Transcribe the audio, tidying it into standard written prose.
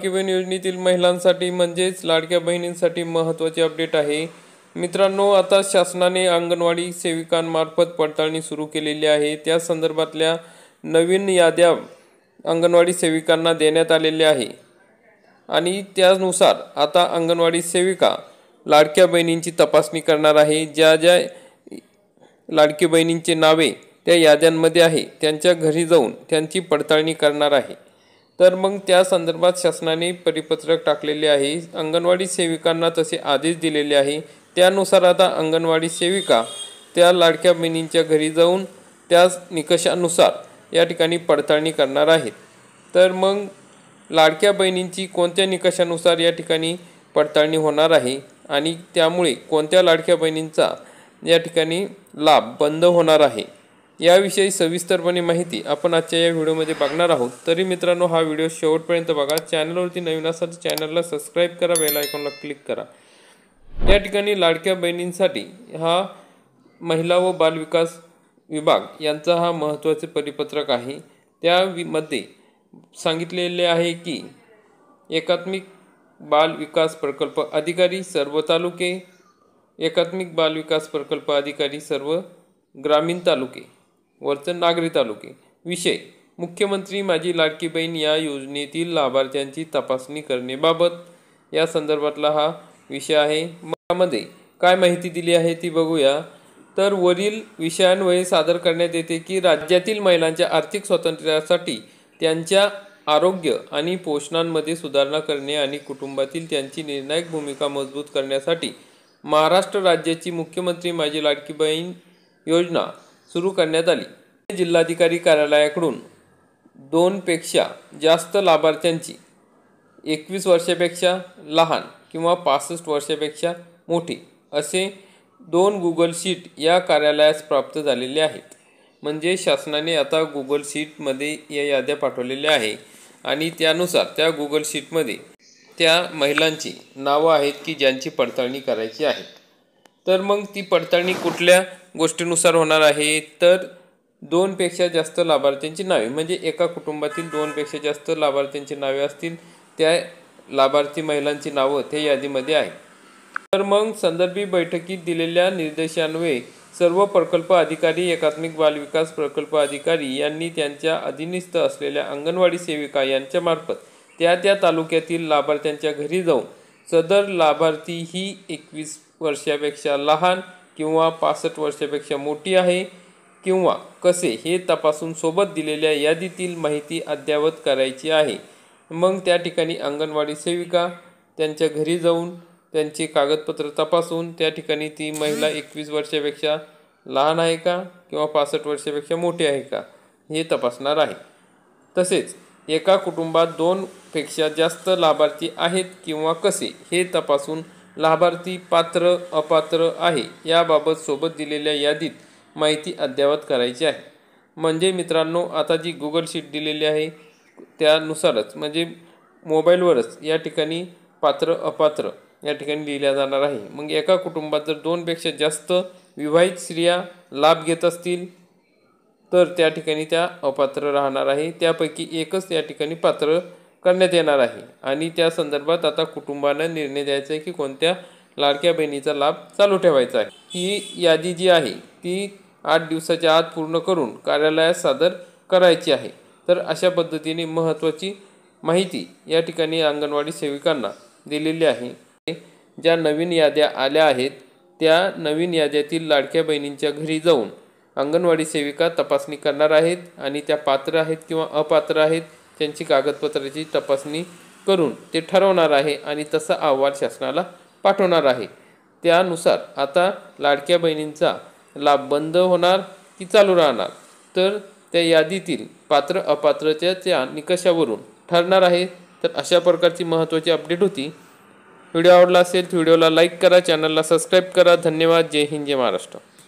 लाडकी बहीण योजनेतील महिलांसाठी म्हणजेच लाडक्या बहिणींसाठी महत्त्वाचे अपडेट आहे। मित्रांनो, आता शासनाने अंगणवाडी सेविकांमार्फत पडताळणी सुरू केलेली आहे। त्या संदर्भातल्या नवीन याद्या अंगणवाडी सेविकांना देण्यात आलेल्या आहे आणि त्यानुसार आता अंगणवाडी सेविका लाडक्या बहिणींची तपासणी करणार आहे। ज्या ज्या लाडकी बहिणींचे नावे त्या याद्यांमध्ये आहे त्यांच्या घरी जाऊन त्यांची पडताळणी करणार आहे। तर मग त्या संदर्भात शासनाने परिपत्रक टाकलेले आहे। अंगणवाडी सेविकांना तसे आदेश दिलेले आहे। त्यानुसार आता अंगणवाडी सेविका त्या लाडक्या बहिणींच्या घरी जाऊन त्या निकषानुसार या ठिकाणी पडताळणी करणार आहेत। तर मग लाडक्या बहिणींची कोणत्या निकषानुसार या ठिकाणी पडताळणी होणार आहे आणि त्यामुळे कोणत्या लाडक्या बहिणींचा या ठिकाणी लाभ बंद होणार आहे याविषयी सविस्तरपणे माहिती आपण आजच्या या व्हिडिओमध्ये बघणार आहोत। तरी मित्रांनो, हा व्हिडिओ शेवटपर्यंत बघा। चॅनलवरती नवीन असाल तर चॅनलला सबस्क्राईब करा, बेल आयकॉनला क्लिक करा। या ठिकाणी लाडक्या बहिणींसाठी हा महिला व बालविकास विभाग यांचा हा महत्त्वाचे परिपत्रक आहे। त्यामध्ये सांगितलेले आहे की एकात्मिक बाल विकास प्रकल्प अधिकारी सर्व तालुके, एकात्मिक बाल विकास प्रकल्प अधिकारी सर्व ग्रामीण तालुके, वरचं नागरी तालुके। विषय: मुख्यमंत्री माझी लाडकी बहीण या योजनेतील लाभार्थ्यांची तपासणी करण्याबाबत या संदर्भातला हा विषय आहे। यामध्ये काय माहिती दिली आहे ती बघूया। तर वरील विषयान्वये सादर करण्यात येते की राज्यातील महिलांच्या आर्थिक स्वातंत्र्यासाठी त्यांच्या आरोग्य आणि पोषणामध्ये सुधारणा करणे आणि कुटुंबातील त्यांची निर्णायक भूमिका मजबूत करण्यासाठी महाराष्ट्र राज्याची मुख्यमंत्री माझी लाडकी बहीण योजना सुरू करण्यात आली। जिल्हाधिकारी कार्यालयाकडून 2 पेक्षा जास्त लाभार्थ्यांची 21 वर्षापेक्षा लहान किंवा 65 वर्षापेक्षा मोठी असे 2 गुगल शीट या कार्यालयास प्राप्त झालेले आहेत। म्हणजे शासनाने आता गुगल शीटमध्ये या याद्या पाठवलेल्या आहे आणि त्यानुसार त्या गुगल शीटमध्ये त्या महिलांची नावं आहेत की ज्यांची पडताळणी करायची आहे। तर मग ती पडताळणी कुठल्या गोष्टीनुसार होणार आहे? तर 2 पेक्षा जास्त लाभार्थ्यांची नावे, म्हणजे एका कुटुंबातील 2 पेक्षा जास्त लाभार्थ्यांची नावे असतील त्या लाभार्थी महिलांची नावं त्या यादीमध्ये आहेत। तर मग संदर्भी बैठकीत दिलेल्या निर्देशान्वये सर्व प्रकल्प अधिकारी, एकात्मिक बाल विकास प्रकल्प अधिकारी यांनी त्यांच्या अधीनस्थ असलेल्या अंगणवाडी सेविका यांच्यामार्फत त्या तालुक्यातील लाभार्थ्यांच्या घरी जाऊन सदर लाभार्थी ही 21 वर्षापेक्षा लहान किंवा 65 वर्षापेक्षा मोठी आहे किंवा कसे हे तपासून सोबत दिलेल्या यादीतील माहिती अद्ययावत करायची आहे। मग त्या ठिकाणी अंगणवाडी सेविका त्यांच्या घरी जाऊन त्यांची कागदपत्र तपासून त्या ठिकाणी ती महिला 21 वर्षापेक्षा लहान आहे का किंवा 65 वर्षापेक्षा मोठी आहे का हे तपासणार आहे। तसेच एका कुटुंबात 2 पेक्षा जास्त लाभार्थी आहेत किंवा कसे हे तपासून लाभार्थी पात्र अपात्र आहे याबाबत सोबत दिलेल्या यादीत माहिती अद्ययावत करायची आहे। म्हणजे मित्रांनो, आता जी गुगल शीट दिलेली आहे त्यानुसारच म्हणजे मोबाईलवरच या ठिकाणी पात्र अपात्र या ठिकाणी लिहिल्या जाणार आहे। मग एका कुटुंबात जर 2 पेक्षा जास्त विवाहित स्त्रिया लाभ घेत असतील तर त्या ठिकाणी त्या अपात्र राहणार आहे। त्यापैकी एकच या ठिकाणी पात्र करण्यात येणार आहे आणि त्या संदर्भात आता कुटुंबाने निर्णय द्यायचा आहे की कोणत्या लाडक्या बहिणीचा लाभ चालू ठेवायचा आहे। ही यादी जी आहे ती 8 दिवसाच्या आत पूर्ण करून कार्यालयात सादर करायची आहे। तर अशा पद्धतीने महत्त्वाची माहिती या ठिकाणी अंगणवाडी सेविकांना दिलेली आहे। ज्या नवीन याद्या आल्या आहेत त्या नवीन याद्यातील लाडक्या बहिणींच्या घरी जाऊन अंगणवाडी सेविका तपासणी करणार आहेत आणि त्या पात्र आहेत किंवा अपात्र आहेत त्यांची कागदपत्राची तपासणी करून ते ठरवणार आहे आणि तसा अहवाल शासनाला पाठवणार आहे। त्यानुसार आता लाडक्या बहिणींचा लाभ बंद होणार की चालू राहणार तर त्या यादीतील पात्र अपात्रतेच्या निकषावरून ठरणार आहे। तर अशा प्रकारची महत्त्वाची अपडेट होती। व्हिडिओ आवडला असेल तर व्हिडिओला लाईक करा, चॅनलला सबस्क्राईब करा। धन्यवाद। जय हिंद, जय महाराष्ट्र।